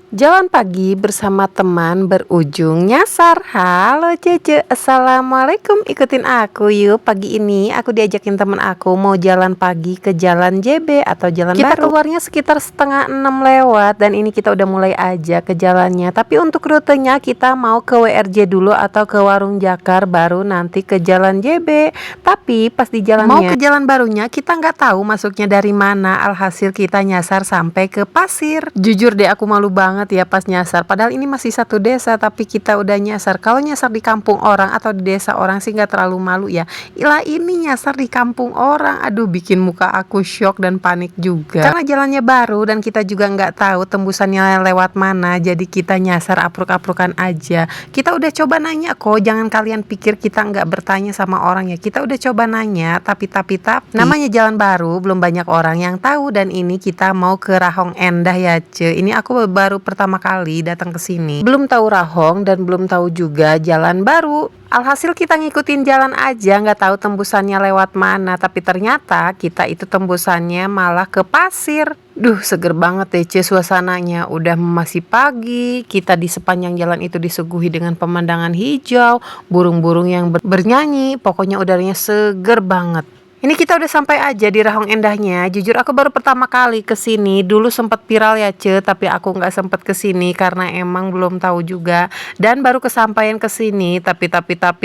Jalan pagi bersama teman berujung nyasar. Halo Cece, assalamualaikum. Ikutin aku yuk. Pagi ini aku diajakin temen aku mau jalan pagi ke Jalan JB atau Jalan Baru. Kita keluarnya sekitar setengah 6 lewat dan ini kita udah mulai aja ke jalannya. Tapi untuk rutenya kita mau ke WRJ dulu atau ke Warung Jakar baru nanti ke Jalan JB. Tapi pas di jalannya mau ke Jalan Barunya kita nggak tahu masuknya dari mana. Alhasil kita nyasar sampai ke Pasir. Jujur deh aku malu banget ya pas nyasar, padahal ini masih satu desa tapi kita udah nyasar. Kalau nyasar di kampung orang atau di desa orang sih nggak terlalu malu ya. Ilah ini nyasar di kampung orang, aduh bikin muka aku shock dan panik juga. Karena jalannya baru dan kita juga nggak tahu tembusannya lewat mana, jadi kita nyasar apruk-aprukan aja. Kita udah coba nanya kok, jangan kalian pikir kita nggak bertanya sama orang ya. Kita udah coba nanya, tapi namanya jalan baru belum banyak orang yang tahu dan ini kita mau ke Rahong Endah ya Ce. Ini aku baru pertama kali datang ke sini. Belum tahu Rahong dan belum tahu juga jalan baru. Alhasil kita ngikutin jalan aja, nggak tahu tembusannya lewat mana. Tapi ternyata kita itu tembusannya malah ke Pasir. Duh seger banget deh Ce suasananya. Udah masih pagi, kita di sepanjang jalan itu disuguhi dengan pemandangan hijau, burung-burung yang bernyanyi. Pokoknya udaranya seger banget. Ini kita udah sampai aja di Rahong Endahnya. Jujur aku baru pertama kali ke sini. Dulu sempat viral ya Ce, tapi aku nggak sempat ke sini karena emang belum tahu juga. Dan baru kesampaian ke sini, tapi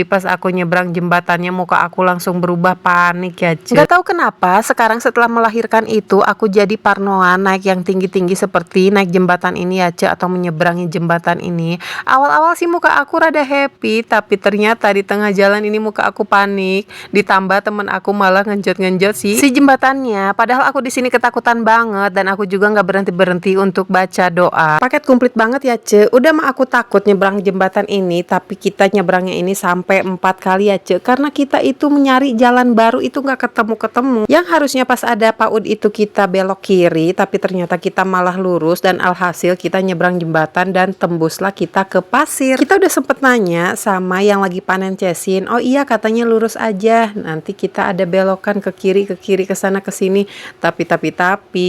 pas aku nyebrang jembatannya muka aku langsung berubah panik ya Ce. Nggak tahu kenapa sekarang setelah melahirkan itu aku jadi parnoan naik yang tinggi-tinggi seperti naik jembatan ini ya Ce, atau menyeberangi jembatan ini. Awal-awal sih muka aku rada happy, tapi ternyata di tengah jalan ini muka aku panik. Ditambah temen aku malah ngenjot-ngenjot si jembatannya. Padahal aku di sini ketakutan banget dan aku juga nggak berhenti untuk baca doa. Paket komplit banget ya Ce. Udah mah aku takut nyebrang jembatan ini, tapi kita nyebrangnya ini sampai 4 kali ya Ce. Karena kita itu mencari jalan baru itu nggak ketemu-ketemu. Yang harusnya pas ada PAUD itu kita belok kiri, tapi ternyata kita malah lurus dan alhasil kita nyebrang jembatan dan tembuslah kita ke Pasir. Kita udah sempet nanya sama yang lagi panen cesin. Oh iya katanya lurus aja. Nanti kita ada belok kan ke kiri ke sana ke sini, tapi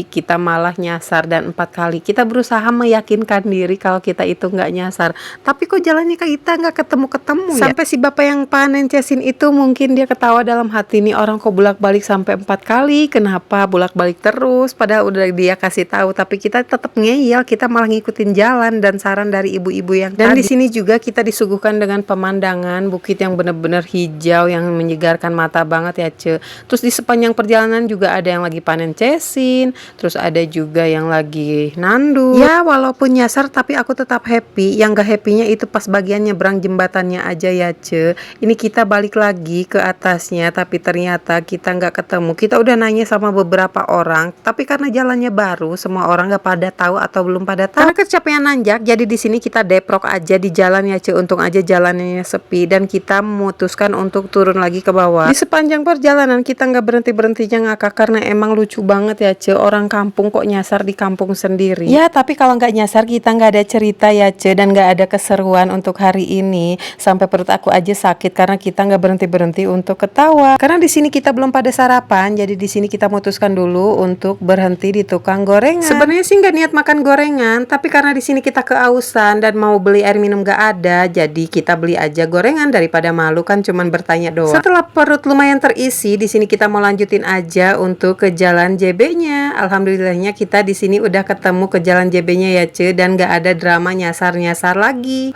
kita malah nyasar dan 4 kali kita berusaha meyakinkan diri kalau kita itu nggak nyasar, tapi kok jalannya kita nggak ketemu ya. Sampai si bapak yang panen cesin itu mungkin dia ketawa dalam hati, nih orang kok bolak-balik sampai 4 kali, kenapa bolak-balik terus, padahal udah dia kasih tahu tapi kita tetap ngeyel, kita malah ngikutin jalan dan saran dari ibu-ibu yang dan tadi. Di sini juga kita disuguhkan dengan pemandangan bukit yang benar-benar hijau yang menyegarkan mata banget ya Ce. Terus di sepanjang perjalanan juga ada yang lagi panen cesin, terus ada juga yang lagi nandu. Ya walaupun nyasar tapi aku tetap happy. Yang gak happynya itu pas bagian nyebrang jembatannya aja ya Ce. Ini kita balik lagi ke atasnya tapi ternyata kita nggak ketemu. Kita udah nanya sama beberapa orang, tapi karena jalannya baru semua orang gak pada tahu atau belum pada tahu. Karena kecapean nanjak, jadi di sini kita deprok aja di jalan ya Ce. Untung aja jalannya sepi dan kita memutuskan untuk turun lagi ke bawah. Di sepanjang perjalanan kita nggak berhentinya ngakak karena emang lucu banget ya Ce, orang kampung kok nyasar di kampung sendiri. Ya tapi kalau nggak nyasar kita nggak ada cerita ya Ce, dan nggak ada keseruan untuk hari ini. Sampai perut aku aja sakit karena kita nggak berhenti untuk ketawa. Karena di sini kita belum pada sarapan, jadi di sini kita memutuskan dulu untuk berhenti di tukang gorengan. Sebenarnya sih nggak niat makan gorengan, tapi karena di sini kita keausan dan mau beli air minum nggak ada, jadi kita beli aja gorengan daripada malu kan cuman bertanya doang. Setelah perut lumayan terisi, di sini kita mau lanjutin aja untuk ke Jalan JB-nya. Alhamdulillahnya kita di sini udah ketemu ke Jalan JB-nya ya Ce, dan gak ada drama nyasar-nyasar lagi.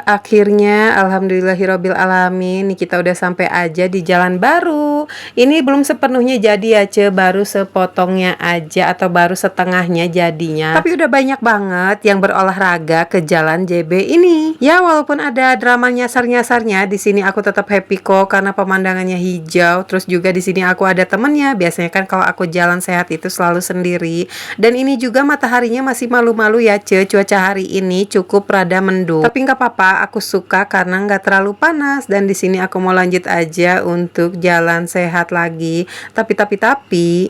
Akhirnya alhamdulillahirabbil alamin, nih kita udah sampai aja di Jalan Baru. Ini belum sepenuhnya jadi ya Ce, baru sepotongnya aja atau baru setengahnya jadinya. Tapi udah banyak banget yang berolahraga ke Jalan JB ini. Ya walaupun ada drama nyasar-nyasarnya, di sini aku tetap happy kok karena pemandangannya hijau. Terus juga di sini aku ada temennya. Biasanya kan kalau aku jalan sehat itu selalu sendiri. Dan ini juga mataharinya masih malu-malu ya Ce. Cuaca hari ini cukup rada mendung. Tapi nggak apa-apa, aku suka karena nggak terlalu panas. Dan di sini aku mau lanjut aja untuk jalan sehat lagi. Tapi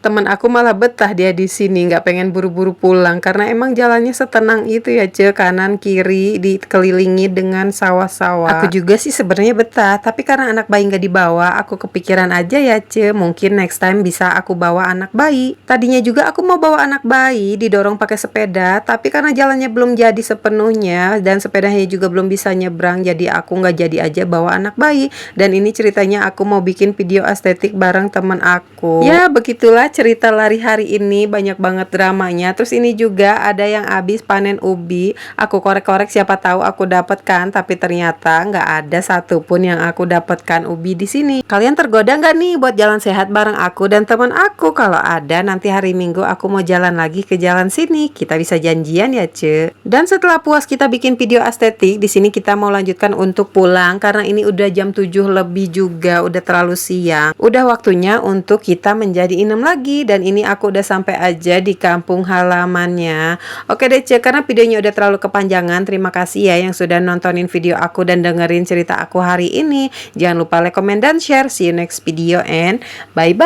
teman aku malah betah dia di sini, nggak pengen buru-buru pulang karena emang jalannya setenang itu ya Ce. Kanan kiri dikelilingi dengan sawah-sawah. Aku juga sih sebenarnya betah, tapi karena anak bayi nggak dibawa, aku kepikiran aja ya ya Ce, mungkin next time bisa aku bawa anak bayi. Tadinya juga aku mau bawa anak bayi didorong pakai sepeda, tapi karena jalannya belum jadi sepenuhnya dan sepedanya juga belum bisa nyebrang, jadi aku nggak jadi aja bawa anak bayi. Dan ini ceritanya aku mau bikin video estetik bareng temen aku. Ya begitulah cerita lari hari ini, banyak banget dramanya. Terus ini juga ada yang habis panen ubi, aku korek-korek siapa tahu aku dapatkan, tapi ternyata nggak ada satupun yang aku dapatkan ubi di sini. Kalian tergoda nggak nih buat jalan sehat bareng aku dan teman aku? Kalau ada, nanti hari Minggu aku mau jalan lagi ke jalan sini. Kita bisa janjian ya, Ce. Dan setelah puas kita bikin video estetik, di sini kita mau lanjutkan untuk pulang karena ini udah jam 7 lebih juga, udah terlalu siang. Udah waktunya untuk kita menjadi inem lagi, dan ini aku udah sampai aja di kampung halamannya. Oke deh, Ce, karena videonya udah terlalu kepanjangan. Terima kasih ya yang sudah nontonin video aku dan dengerin cerita aku hari ini. Jangan lupa like, comment, dan share. See you next video and bye-bye.